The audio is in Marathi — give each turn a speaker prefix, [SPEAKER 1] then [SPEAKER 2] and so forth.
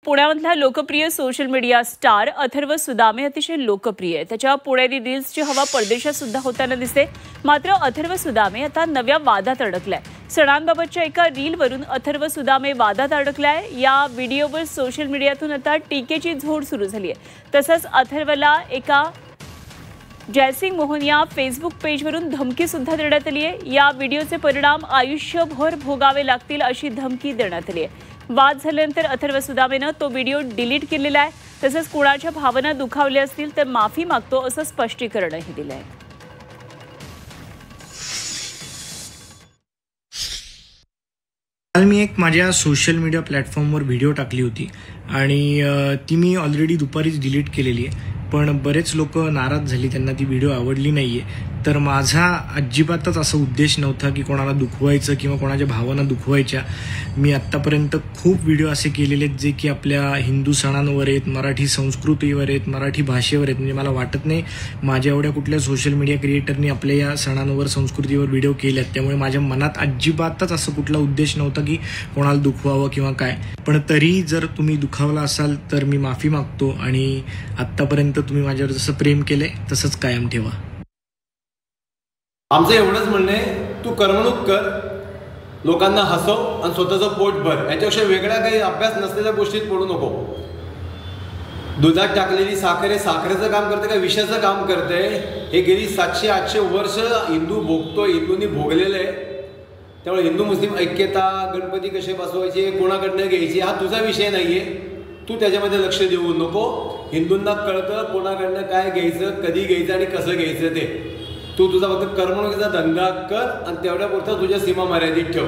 [SPEAKER 1] पुण्यामधला लोकप्रिय social media star Atharva Sudame अतिशय लोकप्रिय आहे। त्याच्या पुणेरी रील्सची हवा परदेशात सुद्धा होताना दिसते। मात्र अथर्व सुदामे आता नव्या वादात अडकलाय। सणांबाबतच्या एका रीलवरून अथर्व सुदामे वादात अडकलाय। या व्हिडिओवर सोशल मीडियातून आता टीकेची झोड सुरू झाली आहे। तसंच अथर्वला एका जयसिंग मोहन या फेसबुक पेजवरून धमकी सुद्धा देण्यात आली आहे। या व्हिडिओचे परिणाम आयुष्यभर भोगावे लागतील अशी धमकी देण्यात आली आहे। वाद झाल्यानंतर अथर्व सुदामेनं तो व्हिडिओ डिलीट केलेला आहे। तसंच कुणाच्या भावना दुखावल्या असतील तर माफी मागतो असं स्पष्टीकरणही दिलं आहे।
[SPEAKER 2] काल मी एक माझ्या सोशल मीडिया प्लॅटफॉर्मवर व्हिडिओ टाकली होती आणि ती मी ऑलरेडी दुपारीच डिलीट केलेली आहे। पण बरेच लोक नाराज झाली, त्यांना ती व्हिडिओ आवडली नाहीये। तर माझा अजिबातच असा उद्देश नव्हता की कोणाला दुखवायचं किंवा कोणाच्या भावना दुखवायच्या। मी आत्तापर्यंत खूप व्हिडिओ असे केलेले आहेत जे की आपल्या हिंदू सणांवर आहेत, मराठी संस्कृतीवर आहेत, मराठी भाषेवर आहेत। म्हणजे मला वाटत नाही माझ्या एवढ्या कुठल्या सोशल मीडिया क्रिएटरनी आपल्या या सणांवर संस्कृतीवर व्हिडिओ केलेत। त्यामुळे माझ्या मनात अजिबातच असं कुठला उद्देश नव्हता की कोणाला दुखवावं किंवा काय। पण तरी जर तुम्ही दुखावला असाल तर मी माफी मागतो आणि आत्तापर्यंत तुम्ही माझ्यावर जसं प्रेम केलंय तसंच कायम ठेवा।
[SPEAKER 3] आमचं एवढंच म्हणणं आहे, तू करमणूक कर, लोकांना हसव आणि स्वतःचं पोट भर। याच्यापेक्षा वेगळ्या काही अभ्यास नसलेल्या गोष्टीत पडू नको। दुधात टाकलेली साखर हे साखरेचं काम करते का विषाचं काम करते? हे गेली 700-800 वर्ष हिंदू भोगतोय, हिंदूंनी भोगलेलं आहे। त्यामुळे हिंदू मुस्लिम ऐक्यता, गणपती कसे बसवायचे, कोणाकडनं घ्यायचे हा तुझा विषय नाहीये। तू त्याच्यामध्ये लक्ष देऊ नको। हिंदूंना कळतं कोणाकडनं काय घ्यायचं, कधी घ्यायचं आणि कसं घ्यायचं ते। तू तुझा फक्त करमणुकीचा धंदा कर आणि तेवढ्यापुरता तुझ्या सीमा मर्यादित ठेव।